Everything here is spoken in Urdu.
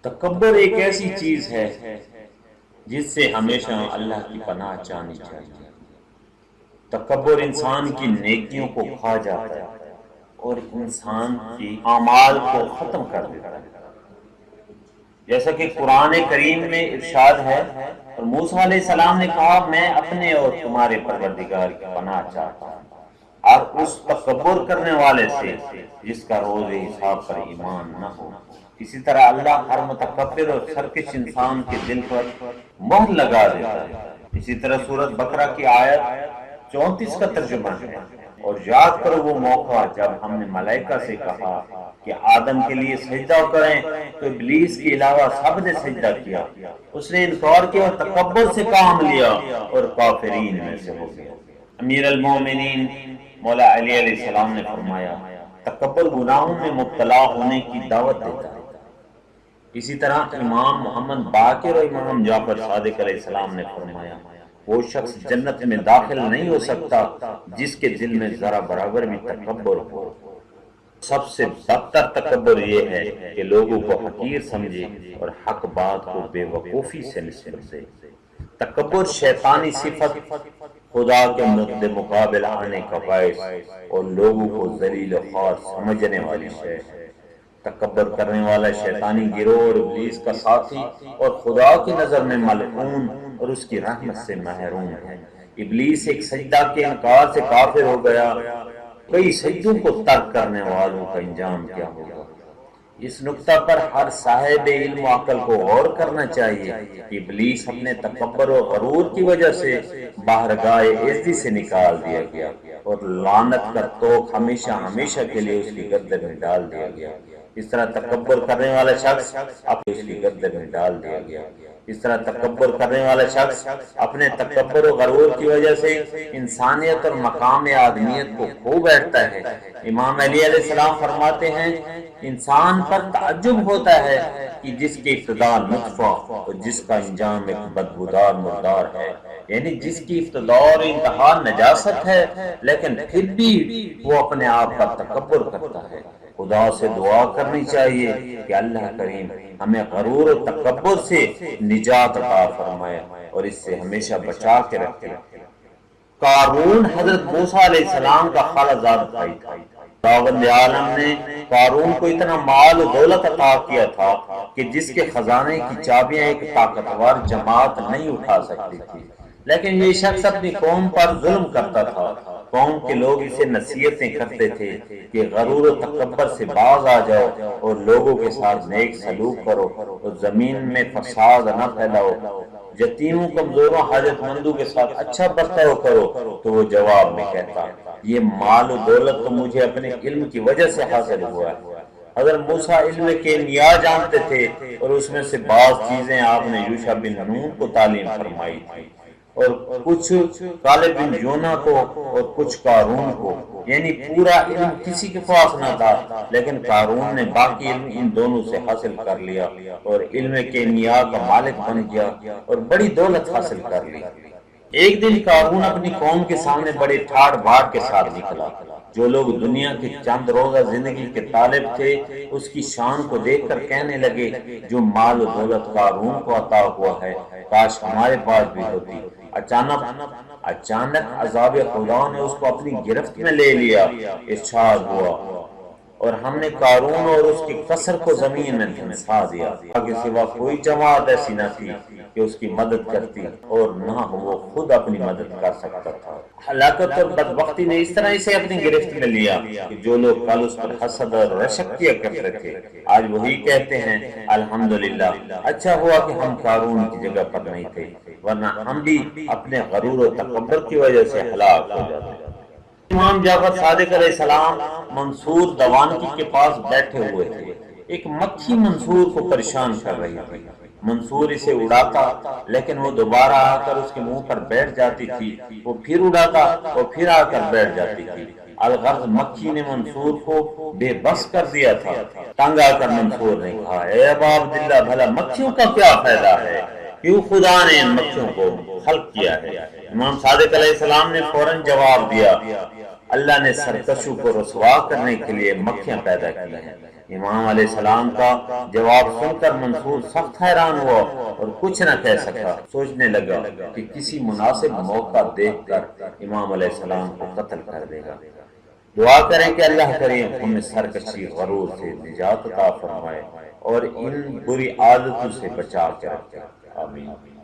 تکبر ایک ایسی چیز ہے جس سے ہمیشہ اللہ کی پناہ چاہنی چاہیے۔ تکبر انسان کی نیکیوں کو کھا جاتا ہے اور انسان کی اعمال کو ختم کر دیتا ہے۔ جیسا کہ قرآن کریم میں ارشاد ہے، اور موسیٰ علیہ السلام نے کہا میں اپنے اور تمہارے پروردگار کی پناہ چاہتا ہوں، اور اس تکبر کرنے والے سے جس کا روز حساب پر ایمان نہ ہو۔ اسی طرح اللہ ہر متکبر اور سرکش انسان کے دل پر مہر لگا دیتا ہے۔ اسی طرح سورۃ بقرہ کی آیت 34 کا ترجمہ ہے، اور یاد کرو وہ موقع جب ہم نے ملائکہ سے کہا کہ آدم کے لیے سجدہ کریں، تو ابلیس کے علاوہ سب نے سجدہ کیا، اس نے انکار کیا اور تکبر سے کام لیا اور کافرین میں سے ہو گیا۔ امیر المومنین مولا علی علیہ السلام نے فرمایا تکبر گناہوں میں مبتلا ہونے کی دعوت دیتا ہے۔ اسی طرح امام محمد باقر اور امام جعفر صادق علیہ السلام نے فرمایا وہ شخص جنت میں داخل نہیں ہو سکتا جس کے دل میں ذرا برابر بھی تکبر ہو۔ سب سے بدتر تکبر یہ ہے کہ لوگوں کو حقیر سمجھے اور حق بات کو بے وقوفی سے نسبت دے۔ تکبر شیطانی صفت، خدا کے مد مقابل آنے کا باعث اور لوگوں کو ذلیل و خوار سمجھنے والی شے ہے۔ تکبر کرنے والا شیطانی گروہ اور ابلیس کا ساتھی اور خدا کی نظر میں ملعون اور اس کی رحمت سے محروم ہے۔ ابلیس ایک سجدہ کے انکار سے کافر ہو گیا، کئی سجدوں کو ترک کرنے والوں کا انجام کیا ہوگا؟ اس نقطہ پر ہر صاحب علم و عقل کو غور کرنا چاہیے کہ ابلیس اپنے تکبر و غرور کی وجہ سے بارگاہ عزت سے نکال دیا گیا اور لعنت کا توق ہمیشہ ہمیشہ کے لیے اس کی گردن میں ڈال دیا گیا۔ اس طرح تکبر کرنے والا شخص اپنے اس کی گردن میں ڈال دیا گیا۔ اس طرح تکبر کرنے والا شخص اپنے تکبر و غرور کی وجہ سے انسانیت اور مقام آدمیت کو کھو بیٹھتا ہے۔ امام علی علیہ السلام فرماتے ہیں انسان پر تعجب ہوتا ہے کہ جس کی ابتدا نطفہ اور جس کا انجام ایک بدبودار مردار ہے، یعنی جس کی ابتدا اور انتہا نجاست ہے، لیکن پھر بھی وہ اپنے آپ پر تکبر کرتا ہے۔ خدا سے دعا کرنی چاہیے کہ اللہ کریم ہمیں غرور و تکبر سے نجات عطا فرمائے اور اس سے ہمیشہ بچا کے رکھے۔ قارون حضرت موسیٰ علیہ السلام کا خالہ بھائی تھا۔ خداوند عالم نے قارون کو اتنا مال و دولت عطا کیا تھا کہ جس کے خزانے کی چابیاں ایک طاقتور جماعت نہیں اٹھا سکتی تھی، لیکن یہ شخص اپنی قوم پر ظلم کرتا تھا۔ قوم کے لوگ اسے نصیحتیں کرتے تھے کہ غرور و تکبر سے باز آ جاؤ اور لوگوں کے ساتھ نیک سلوک کرو اور زمین میں فساد نہ پھیلاؤ، یتیموں کمزوروں حاجت مندوں کے ساتھ اچھا برتاؤ کرو۔ تو وہ جواب میں کہتا یہ مال و دولت تو مجھے اپنے علم کی وجہ سے حاصل ہوا ہے۔ حضرت موسیٰ علم کے نیا جانتے تھے اور اس میں سے بعض چیزیں آپ نے یوشع بن نون کو تعلیم فرمائی تھی اور کچھ کالب بن یونا کو اور کچھ قارون کو، یعنی پورا علم کسی کے پاس نہ تھا، لیکن قارون نے باقی علم ان دونوں سے حاصل کر لیا اور علم کے نیا کا مالک بن گیا اور بڑی دولت حاصل کر لی۔ ایک دن قارون اپنی قوم کے سامنے بڑے ٹھاٹ بھاٹ کے ساتھ نکلا۔ جو لوگ دنیا کے چند روزہ زندگی کے طالب تھے اس کی شان کو دیکھ کر کہنے لگے جو مال و دولت قارون کو عطا ہوا ہے کاش ہمارے پاس بھی ہوتی۔ اچانک عذاب خدا نے اس کو اپنی گرفت میں لے لیا۔ ارشاد ہوا اور ہم نے قارون اور اس کی قصر کو زمین میں دھنسا دیا کے سوا کوئی جماعت ایسی نہ تھی کہ اس کی مدد کرتی اور نہ وہ خود اپنی مدد کر سکتا تھا۔ ہلاکت اور بدبختی نے اس طرح اسے اپنی گرفت میں لیا کہ جو لوگ کل اس پر حسد اور رشک کیا کرتے تھے آج وہی کہتے ہیں الحمدللہ اچھا ہوا کہ ہم قارون کی جگہ پر نہیں تھے، ورنہ ہم بھی اپنے غرور و تکبر کی وجہ سے ہلاک ہو جاتے۔ امام جعفر صادق علیہ السلام منصور دوانکی کے پاس بیٹھے ہوئے تھے۔ ایک مکھی منصور کو پریشان کر رہی تھی۔ منصور اسے اڑاتا لیکن وہ دوبارہ آ کر اس کے منہ پر بیٹھ جاتی تھی، وہ پھر اڑاتا اور پھر آ کر بیٹھ جاتی تھی۔ الغرض مکھی نے منصور کو بے بس کر دیا تھا۔ تنگ آ کر منصور نے کہا اے ابا عبداللہ بھلا مکھیوں کا کیا فائدہ ہے، کیوں خدا نے ان مکھیوں کو خلق کیا ہے؟ امام صادق علیہ السلام نے فوراً جواب دیا اللہ نے سرکشوں کو رسوا کرنے کے لیے مکھیاں پیدا کی ہیں۔ امام علیہ السلام کا جواب سن کر منصور سخت حیران ہوا اور کچھ نہ کہہ سکا۔ سوچنے لگا کہ کسی مناسب موقع دیکھ کر امام علیہ السلام کو قتل کر دے گا۔ دعا کریں کہ اللہ کریم ہمیں سرکشی غرور سے نجات عطا فرمائے اور ان بری عادتوں سے بچا کر رکھے۔ آمین۔